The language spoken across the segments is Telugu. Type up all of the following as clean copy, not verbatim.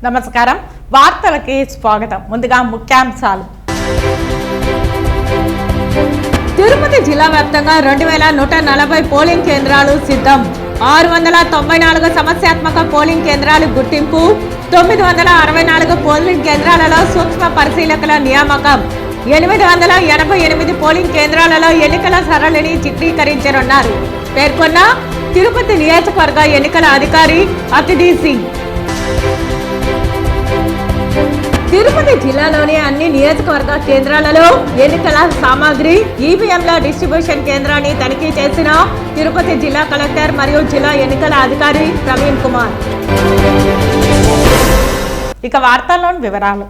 నమస్కారం వార్తలకి స్వాగతం. ముందుగా ముఖ్యాంశాలు. తిరుపతి జిల్లా వ్యాప్తంగా 2140 పోలింగ్ కేంద్రాలు సిద్ధం. 694 సమస్యాత్మక పోలింగ్ కేంద్రాలు గుర్తింపు. 964 పోలింగ్ కేంద్రాలలో సూక్ష్మ పరిశీలకుల నియామకం. 888 పోలింగ్ కేంద్రాలలో ఎన్నికల సరళిని చిత్రీకరించనున్నారు పేర్కొన్న తిరుపతి నియోజకవర్గ ఎన్నికల అధికారి అతిథి సింగ్. తిరుపతి జిల్లాలోని అన్ని నియోజకవర్గ కేంద్రాలలో ఎన్నికల సామాగ్రి ఈవీఎంల డిస్ట్రిబ్యూషన్ కేంద్రాన్ని తనిఖీ చేసిన తిరుపతి జిల్లా కలెక్టర్ మరియు జిల్లా ఎన్నికల అధికారి ప్రవీణ్ కుమార్. ఇక వార్తల్లోని వివరాలు.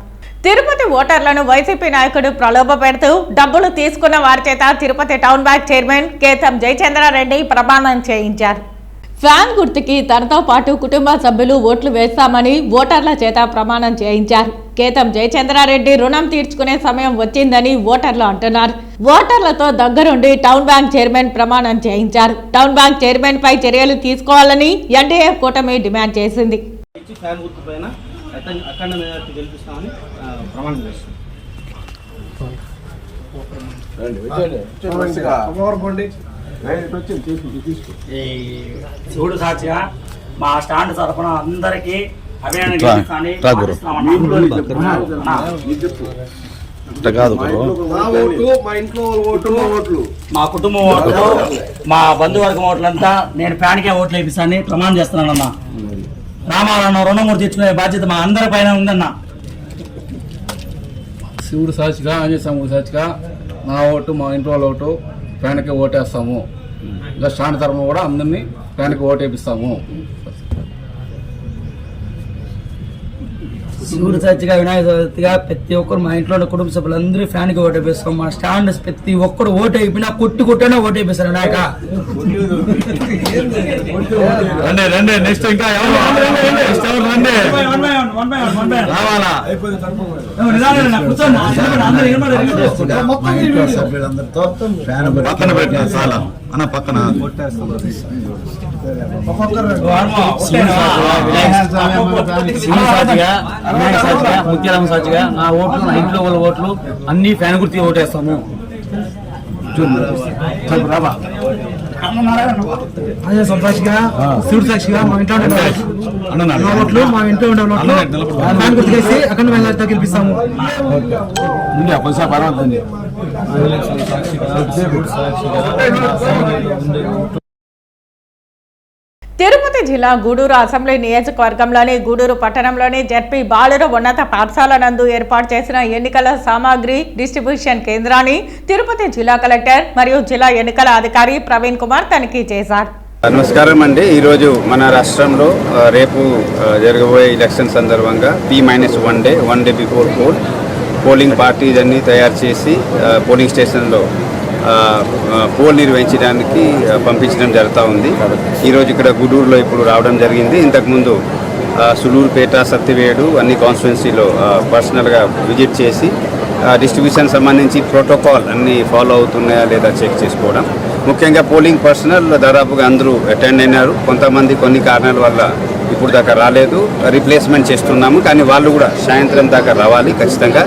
తిరుపతి ఓటర్లను వైసీపీ నాయకుడు ప్రలోభ పెడుతూ డబ్బులు తీసుకున్న వారి చేత Tirupati town bank chairman Ketham Jayachandra Reddy ప్రమాణం చేయించారు. ఫ్యాన్ గుర్తుకి తనతో పాటు కుటుంబ సభ్యులు ఓట్లు వేస్తామని ఓటర్ల చేత ప్రమాణం చేయించారు. కేతం జయచంద్రారెడ్డి రుణం తీర్చుకునే సమయం వచ్చిందని ఓటర్లు అంటున్నారు. ఓటర్లతో దగ్గరుండి టౌన్ బ్యాంక్ చైర్మన్ ప్రమాణం చేయించారు. టౌన్ బ్యాంక్ చైర్మన్ పై చర్యలు తీసుకోవాలని ఎన్డీఏ కూటమి డిమాండ్ చేసింది. శివుడు సాక్షిగా మా స్టాండ్ తరఫున అందరికీ మా కుటుంబం ఓట్లు మా బంధువర్గం ఓట్లంతా నేను ఫ్యాన్కే ఓట్లు వేపిస్తానని ప్రమాణం చేస్తున్నానన్నా. రామాలన్న రుణమూర్తి తెచ్చుకునే బాధ్యత మా అందరి పైన ఉందన్న. శివుడు సాక్షిగా ఆంజనేయ స్వామి సాక్షిగా నా ఓటు మా ఇంట్లో వాళ్ళ ఓటు ఫ్యాన్కి ఓటేస్తాము. ఇంకా స్టాండ్ తరఫున కూడా అందరినీ ఫ్యాన్కి ఓటేపిస్తాము. శివుడు సాక్షిగా వినాయక చవితిగా ప్రతి ఒక్కరు మా ఇంట్లో కుటుంబ సభ్యులందరూ ఫ్యాన్కి ఓటేపిస్తాం. మా స్టాండ్ ప్రతి ఒక్కరు ఓటు అయిపోయినా కొట్టినా ఓటేపిస్తారు వినాయక. నెక్స్ట్ ఇంకా రావాలా పక్కన పెట్టిన చాలా అన్న పక్కన ముత్యాలమ్మ సాక్షిగా నా ఓట్లు నా ఇంట్లో వాళ్ళ ఓట్లు అన్ని ఫ్యాన్ గుర్తి ఓటేస్తాము. సాక్షిగా శివుడు సాక్షిగా మా ఇంట్లో ఓట్లు మా ఇంట్లో ఉండే ఓట్లు ఫ్యాన్ గుర్తు చేసి అక్కడ వెళ్ళి గెలిపిస్తాము. తిరుపతి జిల్లా గూడూరు అసెంబ్లీ నియోజకవర్గంలోని గూడూరు పట్టణంలోని జెడ్పీ బాలుర ఉన్నత పాఠశాల నందు ఏర్పాటు చేసిన ఎన్నికల సామాగ్రి డిస్ట్రిబ్యూషన్ కేంద్రాన్ని తిరుపతి జిల్లా కలెక్టర్ మరియు జిల్లా ఎన్నికల అధికారి ప్రవీణ్ కుమార్ తనిఖీ చేశారు. నమస్కారం అండి. ఈరోజు మన రాష్ట్రంలో రేపు జరగబోయే ఎలక్షన్ సందర్భంగా one day before polling parties అన్ని తయారు చేసి పోలింగ్ స్టేషన్లో పోల్ నిర్వహించడానికి పంపించడం జరుగుతూ ఉంది. ఈరోజు ఇక్కడ గూడూరులో ఇప్పుడు రావడం జరిగింది. ఇంతకుముందు సులూరుపేట, సత్యవేడు అన్ని కాన్స్టిట్యున్సీలో పర్సనల్గా విజిట్ చేసి డిస్ట్రిబ్యూషన్ సంబంధించి ప్రోటోకాల్ అన్నీ ఫాలో అవుతున్నాయా లేదా చెక్ చేసుకోవడం. ముఖ్యంగా పోలింగ్ పర్సనల్ దాదాపుగా అందరూ అటెండ్ అయినారు. కొంతమంది కొన్ని కారణాల వల్ల ఇప్పుడు దాకా రాలేదు, రీప్లేస్మెంట్ చేస్తున్నాము. కానీ వాళ్ళు కూడా సాయంత్రం దాకా రావాలి ఖచ్చితంగా.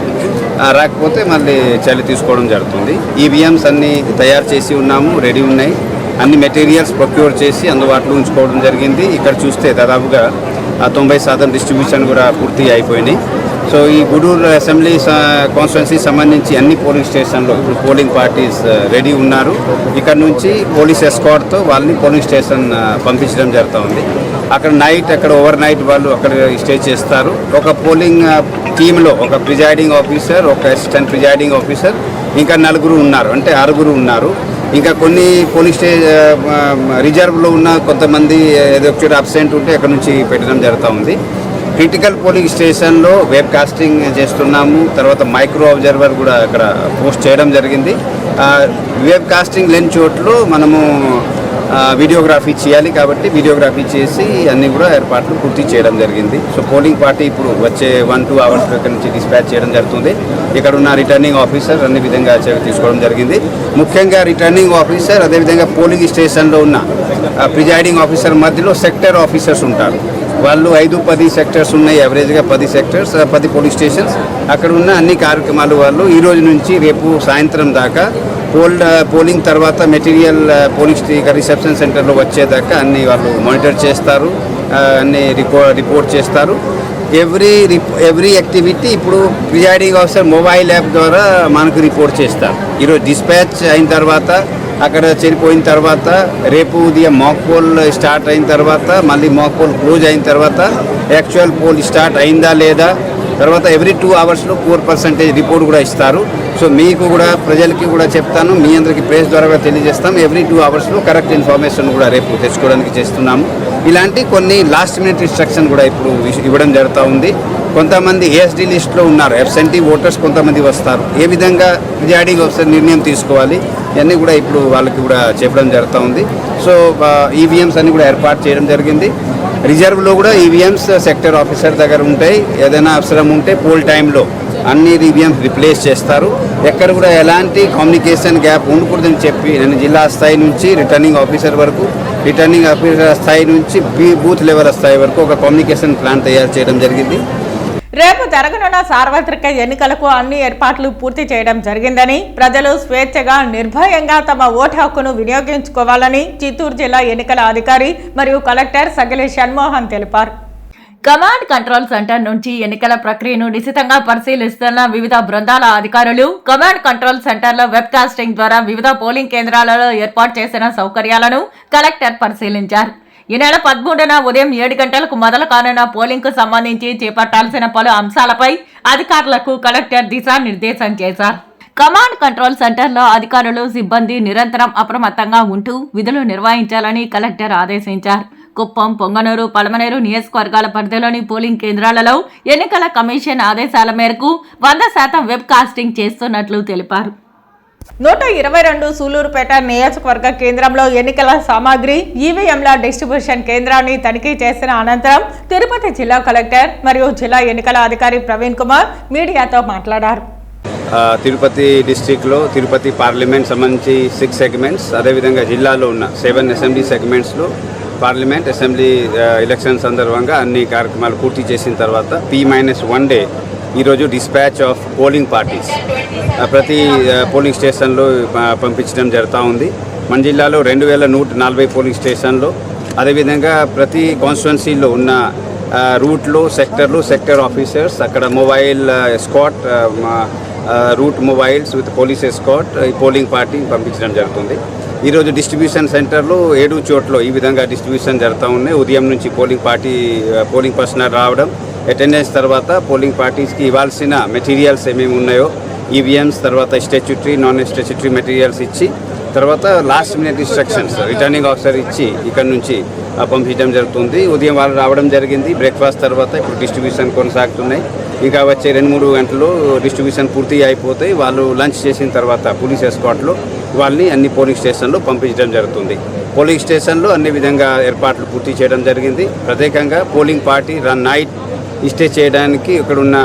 రాకపోతే మళ్ళీ చర్య తీసుకోవడం జరుగుతుంది. ఈవీఎంస్ అన్నీ తయారు చేసి ఉన్నాము, రెడీ ఉన్నాయి. అన్ని మెటీరియల్స్ ప్రొక్యూర్ చేసి అందుబాటులో ఉంచుకోవడం జరిగింది. ఇక్కడ చూస్తే దాదాపుగా 90% డిస్ట్రిబ్యూషన్ కూడా పూర్తి అయిపోయినాయి. సో ఈ గూడూరు అసెంబ్లీ కాన్స్టిట్యున్సీ సంబంధించి అన్ని పోలింగ్ స్టేషన్లో ఇప్పుడు పోలింగ్ పార్టీస్ రెడీ ఉన్నారు. ఇక్కడ నుంచి పోలీస్ ఎస్కార్ట్తో వాళ్ళని పోలింగ్ స్టేషన్ పంపించడం జరుగుతూ ఉంది. అక్కడ ఓవర్ నైట్ వాళ్ళు అక్కడ స్టే చేస్తారు. ఒక పోలింగ్ టీంలో ఒక ప్రిజైడింగ్ ఆఫీసర్, ఒక అసిస్టెంట్ ప్రిజైడింగ్ ఆఫీసర్, ఇంకా 4 ఉన్నారు, అంటే 6 ఉన్నారు. ఇంకా కొన్ని పోలింగ్ రిజర్వ్లో ఉన్న కొంతమంది ఏదో అబ్సెంట్ ఉంటే అక్కడ నుంచి పెట్టడం జరుగుతూ ఉంది. క్రిటికల్ పోలింగ్ స్టేషన్లో వెబ్ కాస్టింగ్ చేస్తున్నాము. తర్వాత మైక్రో అబ్జర్వర్ కూడా అక్కడ పోస్ట్ చేయడం జరిగింది. వెబ్ కాస్టింగ్ లేని చోట్ల మనము వీడియోగ్రఫీ చేయాలి కాబట్టి వీడియోగ్రఫీ చేసి అన్నీ కూడా ఏర్పాట్లు పూర్తి చేయడం జరిగింది. సో పోలింగ్ పార్టీ ఇప్పుడు వచ్చే 1-2 అవర్స్ ఇక్కడ నుంచి డిస్పాచ్ చేయడం జరుగుతుంది. ఇక్కడ ఉన్న రిటర్నింగ్ ఆఫీసర్ అన్ని విధంగా తీసుకోవడం జరిగింది. ముఖ్యంగా రిటర్నింగ్ ఆఫీసర్ అదేవిధంగా పోలింగ్ స్టేషన్లో ఉన్న ప్రిజైడింగ్ ఆఫీసర్ మధ్యలో సెక్టర్ ఆఫీసర్స్ ఉంటారు. వాళ్ళు 5-10 సెక్టర్స్ ఉన్నాయి, యావరేజ్గా 10 సెక్టర్స్, 10 పోలీస్ స్టేషన్స్. అక్కడ ఉన్న అన్ని కార్యక్రమాలు వాళ్ళు ఈ రోజు నుంచి రేపు సాయంత్రం దాకా పోలింగ్ తర్వాత మెటీరియల్ పోలింగ్ రిసెప్షన్ సెంటర్లో వచ్చేదాకా అన్ని వాళ్ళు మానిటర్ చేస్తారు, అన్ని రిపోర్ట్ చేస్తారు. ఎవ్రీ యాక్టివిటీ ఇప్పుడు ప్రిజైడింగ్ ఆఫీసర్ మొబైల్ యాప్ ద్వారా మనకు రిపోర్ట్ చేస్తారు. ఈరోజు డిస్పాచ్ అయిన తర్వాత, అక్కడ చేరిపోయిన తర్వాత, రేపు ఉదయం మాక్ పోల్ స్టార్ట్ అయిన తర్వాత, మళ్ళీ మాక్ పోల్ క్లోజ్ అయిన తర్వాత యాక్చువల్ పోల్ స్టార్ట్ అయిందా లేదా, తర్వాత ఎవ్రీ 2 అవర్స్లో 4% రిపోర్ట్ కూడా ఇస్తారు. సో మీకు కూడా ప్రజలకి కూడా చెప్తాను, మీ అందరికి ప్రెస్ ద్వారా కూడా తెలియజేస్తాం. ఎవ్రీ 2 అవర్స్లో కరెక్ట్ ఇన్ఫర్మేషన్ కూడా రేపు తెచ్చుకోవడానికి చేస్తున్నాము. ఇలాంటి కొన్ని లాస్ట్ మినిట్ ఇన్స్ట్రక్షన్ కూడా ఇప్పుడు ఇవ్వడం జరుగుతూ ఉంది. కొంతమంది ఏఎస్డి లిస్ట్లో ఉన్నారు, అబ్సెంటీ ఓటర్స్ కొంతమంది వస్తారు, ఏ విధంగా ప్రిజైడింగ్ ఆఫీసర్ నిర్ణయం తీసుకోవాలి ఇవన్నీ కూడా ఇప్పుడు వాళ్ళకి కూడా చెప్పడం జరుగుతూ ఉంది. సో ఈవీఎంస్ అన్ని కూడా ఏర్పాటు చేయడం జరిగింది. రిజర్వ్లో కూడా ఈవీఎంస్ సెక్టర్ ఆఫీసర్ దగ్గర ఉంటాయి. ఏదైనా అవసరం ఉంటే పోల్ టైంలో అన్ని ఈవీఎంస్ రిప్లేస్ చేస్తారు. ఎక్కడ కూడా ఎలాంటి కమ్యూనికేషన్ గ్యాప్ ఉండకూడదని చెప్పి నేను జిల్లా స్థాయి నుంచి రిటర్నింగ్ ఆఫీసర్ వరకు, రిటర్నింగ్ ఆఫీసర్ స్థాయి నుంచి బూత్ లెవెల్ స్థాయి వరకు ఒక కమ్యూనికేషన్ ప్లాన్ తయారు చేయడం జరిగింది. రేపు జరగనున్న సార్వత్రిక ఎన్నికలకు అన్ని ఏర్పాట్లు పూర్తి చేయడం జరిగిందని, ప్రజలు స్వేచ్ఛగా నిర్భయంగా తమ ఓటు హక్కును వినియోగించుకోవాలని చిత్తూరు జిల్లా ఎన్నికల అధికారి మరియు కలెక్టర్ సగిలి షణ్మోహన్ తెలిపారు. కమాండ్ కంట్రోల్ సెంటర్ నుంచి ఎన్నికల ప్రక్రియను నిశితంగా పరిశీలిస్తున్న వివిధ బృందాల అధికారులు కమాండ్ కంట్రోల్ సెంటర్లో వెబ్ కాస్టింగ్ ద్వారా వివిధ పోలింగ్ కేంద్రాలలో ఏర్పాటు చేసిన సౌకర్యాలను కలెక్టర్ పరిశీలించారు. ఈ నెల 13న ఉదయం 7 గంటలకు మొదలు కానున్న పోలింగ్ కు సంబంధించి చేపట్టాల్సిన పలు అంశాలపై అధికారులకు కలెక్టర్ దిశానిర్దేశం చేశారు. కమాండ్ కంట్రోల్ సెంటర్లో అధికారులు సిబ్బంది నిరంతరం అప్రమత్తంగా ఉంటూ విధులు నిర్వహించాలని కలెక్టర్ ఆదేశించారు. కుప్పం, పొంగనూరు, పలమనేరు నియోజకవర్గాల పరిధిలోని పోలింగ్ కేంద్రాలలో ఎన్నికల కమిషన్ ఆదేశాల మేరకు 100% వెబ్ కాస్టింగ్ చేస్తున్నట్లు తెలిపారు. 122 సూలూరుపేట నియోజకవర్గ కేంద్రంలో ఎన్నికల సామాగ్రి ఈవీఎంల డిస్ట్రిబ్యూషన్ కేంద్రాన్ని తనిఖీ చేసిన అనంతరం తిరుపతి జిల్లా కలెక్టర్ మరియు జిల్లా ఎన్నికల అధికారి ప్రవీణ్ కుమార్ మీడియాతో మాట్లాడారు. తిరుపతి డిస్ట్రిక్ట్లో తిరుపతి పార్లమెంట్ సంబంధించి 6 సెగ్మెంట్స్, అదేవిధంగా జిల్లాలో ఉన్న 7 అసెంబ్లీ సెగ్మెంట్స్లో పార్లమెంట్ అసెంబ్లీ ఎలక్షన్ సందర్భంగా అన్ని కార్యక్రమాలు పూర్తి చేసిన తర్వాత P-1 డే ఈరోజు డిస్పాచ్ ఆఫ్ పోలింగ్ పార్టీస్ ప్రతి పోలింగ్ స్టేషన్లో పంపించడం జరుగుతూ ఉంది. మన జిల్లాలో 2140 పోలింగ్ స్టేషన్లో, అదేవిధంగా ప్రతి కాన్స్టిట్యున్సీలో ఉన్న రూట్లో సెక్టర్ ఆఫీసర్స్ అక్కడ mobile escort, route mobiles with police escort ఈ పోలింగ్ పార్టీ పంపించడం జరుగుతుంది. ఈరోజు డిస్ట్రిబ్యూషన్ సెంటర్లో 7 చోట్ల ఈ విధంగా డిస్ట్రిబ్యూషన్ జరుగుతూ ఉన్నాయి. ఉదయం నుంచి పోలింగ్ పర్సనల్ రావడం, అటెండెన్స్ తర్వాత పోలింగ్ పార్టీస్కి ఇవ్వాల్సిన మెటీరియల్స్ ఏమేమి ఉన్నాయో ఈవీఎంస్, తర్వాత స్టాట్యూటరీ, నాన్ స్టాట్యూటరీ మెటీరియల్స్ ఇచ్చి, తర్వాత last minute instructions returning officer ఇచ్చి ఇక్కడ నుంచి పంపించడం జరుగుతుంది. ఉదయం వాళ్ళు రావడం జరిగింది. బ్రేక్ఫాస్ట్ తర్వాత ఇప్పుడు డిస్ట్రిబ్యూషన్ కొనసాగుతున్నాయి. ఇంకా వచ్చే 2-3 గంటల్లో డిస్ట్రిబ్యూషన్ పూర్తి అయిపోతాయి. వాళ్ళు లంచ్ చేసిన తర్వాత పోలీస్ ఎస్కాట్లో వాళ్ళని అన్ని పోలింగ్ స్టేషన్లో పంపించడం జరుగుతుంది. పోలింగ్ స్టేషన్లో అన్ని విధంగా ఏర్పాట్లు పూర్తి చేయడం జరిగింది. ప్రత్యేకంగా పోలింగ్ పార్టీ నైట్ స్టే చేయడానికి ఇక్కడున్న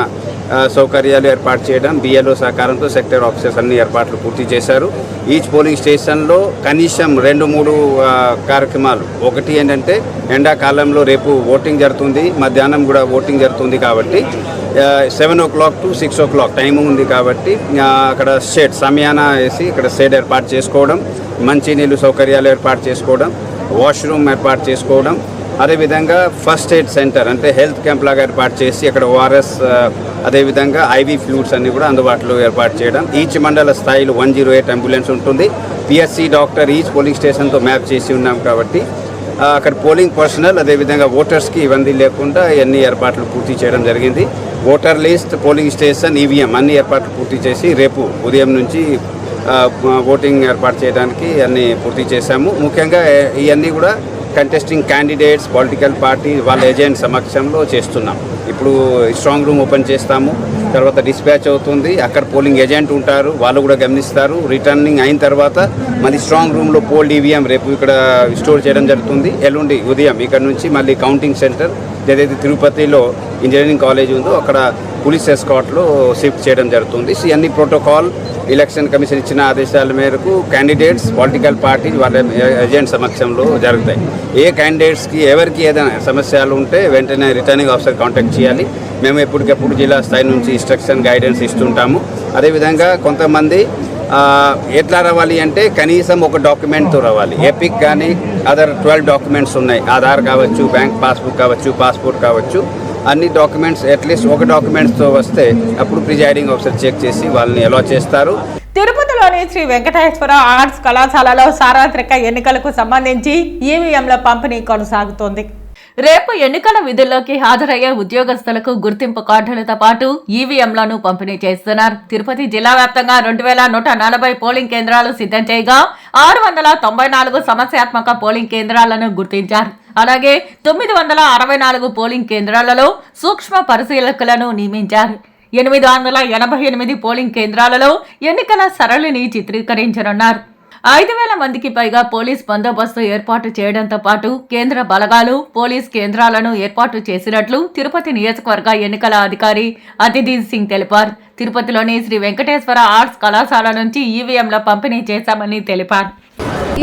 సౌకర్యాలు ఏర్పాటు చేయడం, బిఎల్ఓ సహకారంతో సెక్టర్ ఆఫీసర్స్ అన్ని ఏర్పాట్లు పూర్తి చేశారు. ఈచ్ పోలింగ్ స్టేషన్లో కనీసం 2-3 కార్యక్రమాలు. ఒకటి ఏంటంటే ఎండాకాలంలో రేపు ఓటింగ్ జరుగుతుంది, మధ్యాహ్నం కూడా ఓటింగ్ జరుగుతుంది కాబట్టి 7 o'clock to 6 o'clock టైం ఉంది కాబట్టి అక్కడ షెడ్ సమయాన వేసి ఇక్కడ షెడ్ ఏర్పాటు చేసుకోవడం, మంచినీళ్ళు సౌకర్యాలు ఏర్పాటు చేసుకోవడం, వాష్రూమ్ ఏర్పాటు చేసుకోవడం, అదేవిధంగా ఫస్ట్ ఎయిడ్ సెంటర్ అంటే హెల్త్ క్యాంప్ లాగా ఏర్పాటు చేసి అక్కడ ఓఆర్ఎస్, అదేవిధంగా ఐవీ ఫ్లూయిడ్స్ అన్ని కూడా అందుబాటులో ఏర్పాటు చేయడం. ఈచ్ మండల స్థాయిలో 108 అంబులెన్స్ ఉంటుంది. పిఎస్సి డాక్టర్ ఈచ్ పోలింగ్ స్టేషన్తో మ్యాప్ చేసి ఉన్నాం కాబట్టి అక్కడ పోలింగ్ పర్సనల్, అదేవిధంగా ఓటర్స్కి ఇబ్బంది లేకుండా ఇవన్నీ ఏర్పాట్లు పూర్తి చేయడం జరిగింది. Voter list, polling station, EVM అన్ని ఏర్పాట్లు పూర్తి చేసి రేపు ఉదయం నుంచి ఓటింగ్ ఏర్పాటు చేయడానికి అన్నీ పూర్తి చేశాము. ముఖ్యంగా ఇవన్నీ కూడా కంటెస్టింగ్ క్యాండిడేట్స్, పొలిటికల్ పార్టీ వాళ్ళ ఏజెంట్ సమక్షంలో చేస్తున్నాం. ఇప్పుడు స్ట్రాంగ్ రూమ్ ఓపెన్ చేస్తాము, తర్వాత డిస్పాచ్ అవుతుంది, అక్కడ పోలింగ్ ఏజెంట్ ఉంటారు, వాళ్ళు కూడా గమనిస్తారు. రిటర్నింగ్ అయిన తర్వాత మళ్ళీ స్ట్రాంగ్ రూమ్లో పోల్డ్ ఈవీఎం రేపు ఇక్కడ స్టోర్ చేయడం జరుగుతుంది. ఎల్లుండి ఉదయం ఇక్కడ నుంచి మళ్ళీ కౌంటింగ్ సెంటర్ ఏదైతే తిరుపతిలో ఇంజనీరింగ్ కాలేజ్ ఉందో అక్కడ పోలీస్ ఎస్కార్ట్లో షిఫ్ట్ చేయడం జరుగుతుంది. ఇవన్నీ ప్రోటోకాల్ ఎలక్షన్ కమిషన్ ఇచ్చిన ఆదేశాల మేరకు క్యాండిడేట్స్ పొలిటికల్ పార్టీ వాళ్ళ ఏజెంట్ సమక్షంలో జరుగుతాయి. ఏ క్యాండిడేట్స్కి ఎవరికి ఏదైనా సమస్యలు ఉంటే వెంటనే రిటర్నింగ్ ఆఫీసర్ కాంటాక్ట్ చేయాలి. మేము ఎప్పటికప్పుడు జిల్లా స్థాయి నుంచి ఇన్స్ట్రక్షన్ గైడెన్స్ ఇస్తుంటాము. అదేవిధంగా కొంతమంది ఎట్లా రావాలి అంటే కనీసం ఒక డాక్యుమెంట్తో రావాలి. ఎపిక్ కానీ అదర్ 12 డాక్యుమెంట్స్ ఉన్నాయి. ఆధార్ కావచ్చు, బ్యాంక్ పాస్బుక్ కావచ్చు, పాస్పోర్ట్ కావచ్చు. అన్ని డాక్యుమెంట్స్ అట్లీస్ట్ ఒక డాక్యుమెంట్స్తో వస్తే అప్పుడు ప్రిజైడింగ్ ఆఫీసర్ చెక్ చేసి వాళ్ళని అలో చేస్తారు. తిరుపతిలోని శ్రీ వెంకటేశ్వర ఆర్ట్స్ కళాశాలలో సార్వత్రిక ఎన్నికలకు సంబంధించి ఈవీఎంల పంపిణీ కొనసాగుతోంది. రేపు ఎన్నికల విధుల్లోకి హాజరయ్యే ఉద్యోగస్తులకు గుర్తింపు కార్డులతో పాటు ఈవీఎంలను పంపిణీ చేస్తున్నారు. తిరుపతి జిల్లా వ్యాప్తంగా 2140 పోలింగ్ కేంద్రాలు సిద్ధం చేయగా 694 సమస్యాత్మక పోలింగ్ కేంద్రాలను గుర్తించారు. అలాగే 964 పోలింగ్ కేంద్రాలలో సూక్ష్మ పరిశీలకులను నియమించారు. 888 పోలింగ్ కేంద్రాలలో ఎన్నికల సరళిని చిత్రీకరించనున్నారు. 5,000 మందికి పైగా పోలీస్ బందోబస్తు ఏర్పాటు చేయడంతో పాటు కేంద్ర బలగాలు పోలీస్ కేంద్రాలను ఏర్పాటు చేసినట్లు తిరుపతి నియోజకవర్గ ఎన్నికల అధికారి అతిథి సింగ్ తెలిపారు. తిరుపతిలోని శ్రీ వెంకటేశ్వర ఆర్ట్స్ కళాశాల నుంచి ఈవీఎంల పంపిణీ చేశామని తెలిపారు.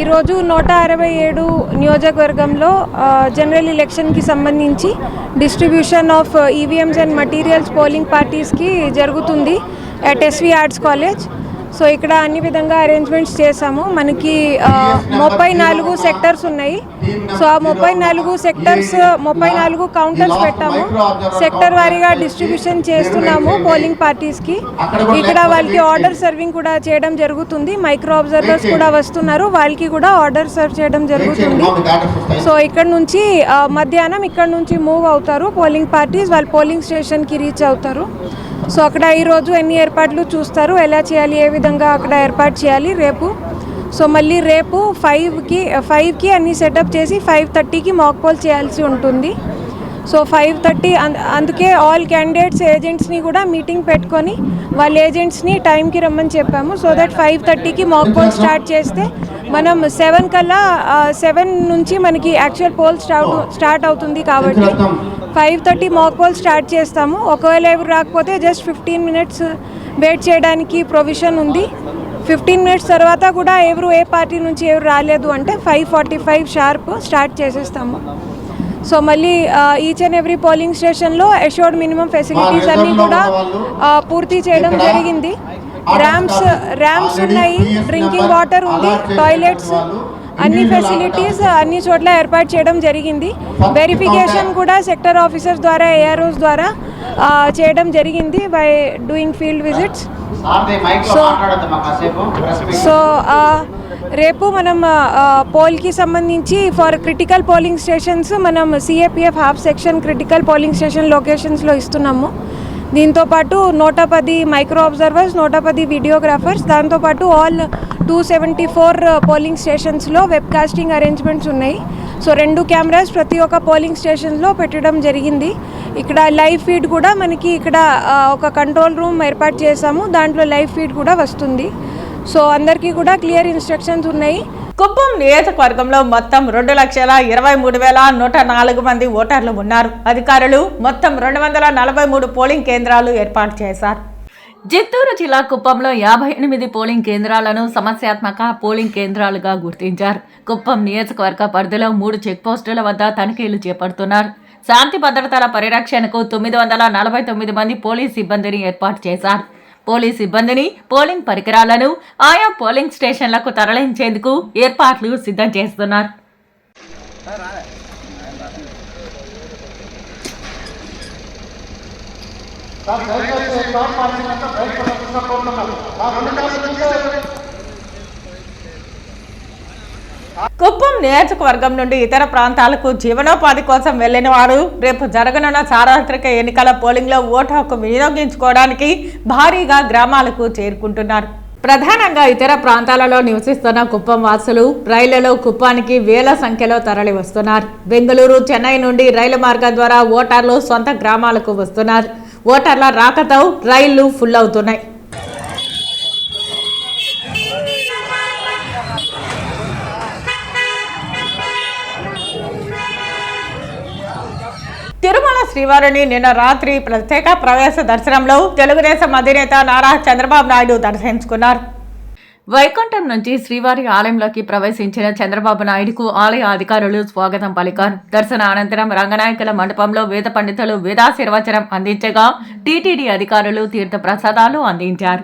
ఈరోజు 167 నియోజకవర్గంలో జనరల్ ఎలక్షన్కి సంబంధించి distribution of EVMs and materials polling పార్టీస్కి జరుగుతుంది at SV arts college. So ఇక్కడ అన్ని విధంగా అరేంజ్మెంట్స్ చేసాము. మనకి 34 సెక్టర్స్ ఉన్నాయి. సో ఆ 34 సెక్టర్స్ 34 కౌంటర్స్ పెట్టాము. సెక్టర్ వారీగా డిస్ట్రిబ్యూషన్ చేస్తున్నాము పోలింగ్ పార్టీస్కి. ఇక్కడ వాళ్ళకి ఆర్డర్ సర్వింగ్ కూడా చేయడం జరుగుతుంది. మైక్రో అబ్జర్వర్స్ కూడా వస్తున్నారు, వాళ్ళకి కూడా ఆర్డర్ సర్వ్ చేయడం జరుగుతుంది. సో ఇక్కడ నుంచి మధ్యాహ్నం ఇక్కడ నుంచి మూవ్ అవుతారు పోలింగ్ పార్టీస్, వాళ్ళు పోలింగ్ స్టేషన్కి రీచ్ అవుతారు. సో అక్కడ ఈరోజు ఎన్ని ఏర్పాట్లు చూస్తారు, ఎలా చేయాలి, ఏ విధంగా అక్కడ ఏర్పాటు చేయాలి రేపు. సో మళ్ళీ రేపు 5కి అన్ని సెటప్ చేసి 5:30కి మాక్ పోల్ చేయాల్సి ఉంటుంది. సో 5:30 అందుకే ఆల్ క్యాండిడేట్స్ ఏజెంట్స్ని కూడా మీటింగ్ పెట్టుకొని వాళ్ళ ఏజెంట్స్ని టైంకి రమ్మని చెప్పాము. సో దట్ 5:30కి మాక్ పోల్ స్టార్ట్ చేస్తే మనం 7 కల్లా 7 నుంచి మనకి యాక్చువల్ పోల్ స్టార్ట్ అవుతుంది. కాబట్టి 5:30 మాక్ పోల్ స్టార్ట్ చేస్తాము. ఒకవేళ ఎవరు రాకపోతే జస్ట్ 15 మినిట్స్ వెయిట్ చేయడానికి ప్రొవిజన్ ఉంది. 15 మినిట్స్ తర్వాత కూడా ఏ పార్టీ నుంచి ఎవరు రాలేదు అంటే 5:45 షార్ప్ స్టార్ట్ చేసేస్తాము. సో మళ్ళీ ఈచ్ అండ్ ఎవ్రీ పోలింగ్ స్టేషన్లో అష్యూర్డ్ మినిమం ఫెసిలిటీస్ అన్నీ కూడా పూర్తి చేయడం జరిగింది. ర్యాంప్స్ ఉన్నాయి, డ్రింకింగ్ వాటర్ ఉంది, టాయిలెట్స్, అన్ని ఫెసిలిటీస్ అన్ని చోట్ల ఏర్పాటు చేయడం జరిగింది. వెరిఫికేషన్ కూడా సెక్టర్ ఆఫీసర్స్ ద్వారా ఏఆర్ఓస్ ద్వారా చేయడం జరిగింది by doing field visits. So రేపు మనం పోల్కి సంబంధించి ఫర్ క్రిటికల్ పోలింగ్ స్టేషన్స్ మనం CAPF half section critical polling station లొకేషన్స్లో ఇస్తున్నాము. దీంతోపాటు 110 మైక్రో అబ్జర్వర్స్, 110 వీడియోగ్రాఫర్స్, దాంతోపాటు ఆల్ 274 పోలింగ్ స్టేషన్స్లో వెబ్ కాస్టింగ్ అరేంజ్మెంట్స్ ఉన్నాయి. సో 2 కెమెరాస్ ప్రతి ఒక్క పోలింగ్ స్టేషన్లో పెట్టడం జరిగింది. ఇక్కడ లైవ్ ఫీడ్ కూడా మనకి ఇక్కడ ఒక కంట్రోల్ రూమ్ ఏర్పాటు చేసాము, దాంట్లో లైవ్ ఫీడ్ కూడా వస్తుంది. సో అందరికీ కూడా క్లియర్ ఇన్స్ట్రక్షన్స్ ఉన్నాయి. కుప్పం నియోజకవర్గంలో మొత్తం 2,23,104 మంది ఓటర్లు ఉన్నారు. అధికారులు మొత్తం 243 పోలింగ్ కేంద్రాలు ఏర్పాటు చేశారు. చిత్తూరు జిల్లా కుప్పంలో 58 పోలింగ్ కేంద్రాలను సమస్యాత్మక పోలింగ్ కేంద్రాలుగా గుర్తించారు. కుప్పం నియోజకవర్గ పరిధిలో 3 చెక్పోస్టుల వద్ద తనిఖీలు చేపడుతున్నారు. శాంతి భద్రతల పరిరక్షణకు 949 మంది పోలీస్ సిబ్బందిని ఏర్పాటు చేశారు. పోలీస్ సిబ్బందిని, పోలింగ్ పరికరాలను ఆయా పోలింగ్ స్టేషన్లకు తరలించేందుకు ఏర్పాట్లు సిద్ధం చేస్తున్నారు. కుప్పం నియోజకవర్గం నుండి ఇతర ప్రాంతాలకు జీవనోపాధి కోసం వెళ్లిన వారు రేపు జరగనున్న సార్వత్రిక ఎన్నికల పోలింగ్లో ఓటు హక్కు వినియోగించుకోవడానికి భారీగా గ్రామాలకు చేరుకుంటున్నారు. ప్రధానంగా ఇతర ప్రాంతాలలో నివసిస్తున్న కుప్పం వాసులు రైళ్లలో కుప్పానికి వేల సంఖ్యలో తరలి వస్తున్నారు. బెంగళూరు, చెన్నై నుండి రైలు మార్గం ద్వారా ఓటర్లు సొంత గ్రామాలకు వస్తున్నారు. ఓటర్ల రాకతో రైళ్లు ఫుల్ అవుతున్నాయి. తిరుమల శ్రీవారిని నిన్న రాత్రి ప్రత్యేక ప్రవేశ దర్శనంలో తెలుగుదేశం అధినేత నారా చంద్రబాబు నాయుడు దర్శించుకున్నారు. వైకుంఠం నుంచి శ్రీవారి ఆలయంలోకి ప్రవేశించిన చంద్రబాబు నాయుడుకు ఆలయ అధికారులు స్వాగతం పలికారు. దర్శన అనంతరం రంగనాయకుల మండపంలో వేద పండితులు వేదాశీర్వచనం అందించగా టీటీడీ అధికారులు తీర్థ ప్రసాదాలు అందించారు.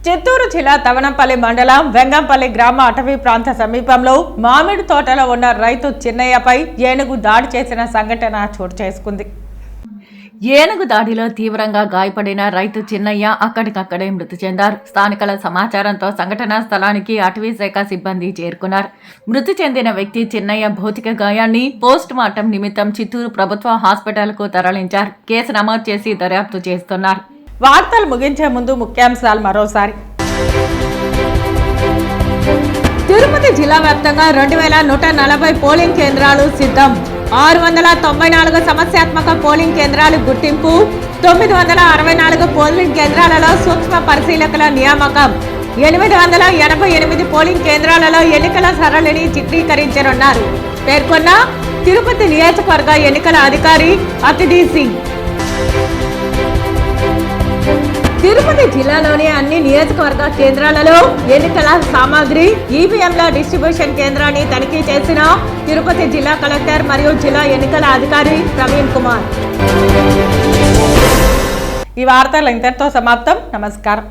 చిత్తూరు జిల్లా తవనంపల్లి మండలం వెంగంపల్లి గ్రామ అటవీ ప్రాంత సమీపంలో మామిడి తోటలో ఉన్న రైతు చిన్నయ్యపై ఏనుగు దాడి చేసిన సంఘటన చోటు చేసుకుంది. ఏనుగు దాడిలో తీవ్రంగా గాయపడిన రైతు చిన్నయ్య అక్కడికక్కడే మృతి చెందారు. స్థానికుల సమాచారంతో సంఘటనా స్థలానికి అటవీ శాఖ సిబ్బంది చేరుకున్నారు. మృతి చెందిన వ్యక్తి చిన్నయ్య భౌతిక గాయాన్ని పోస్ట్ మార్టం నిమిత్తం చిత్తూరు ప్రభుత్వ హాస్పిటల్కు తరలించారు. కేసు నమోదు చేసి దర్యాప్తు చేస్తున్నారు. వార్తలు ముగించే ముందు ముఖ్యాంశాలు మరోసారి. తిరుపతి జిల్లా వ్యాప్తంగా 2140 పోలింగ్ కేంద్రాలు సిద్ధం. 694 సమస్యాత్మక పోలింగ్ కేంద్రాలు గుర్తింపు. 964 పోలింగ్ కేంద్రాలలో సూక్ష్మ పరిశీలకుల నియామకం. 888 పోలింగ్ కేంద్రాలలో ఎన్నికల సరళిని చిత్రీకరించనున్నారు పేర్కొన్న తిరుపతి నియోజకవర్గ ఎన్నికల అధికారి అతిథి సింగ్. తిరుపతి జిల్లాలోని అన్ని నియోజకవర్గ కేంద్రాలలో ఎన్నికల సామాగ్రి ఈవీఎంల డిస్ట్రిబ్యూషన్ కేంద్రాన్ని తనిఖీ చేసిన తిరుపతి జిల్లా కలెక్టర్ మరియు జిల్లా ఎన్నికల అధికారి ప్రవీణ్ కుమార్. ఈ వార్తలు ఇంతటితో సమాప్తం. నమస్కారం.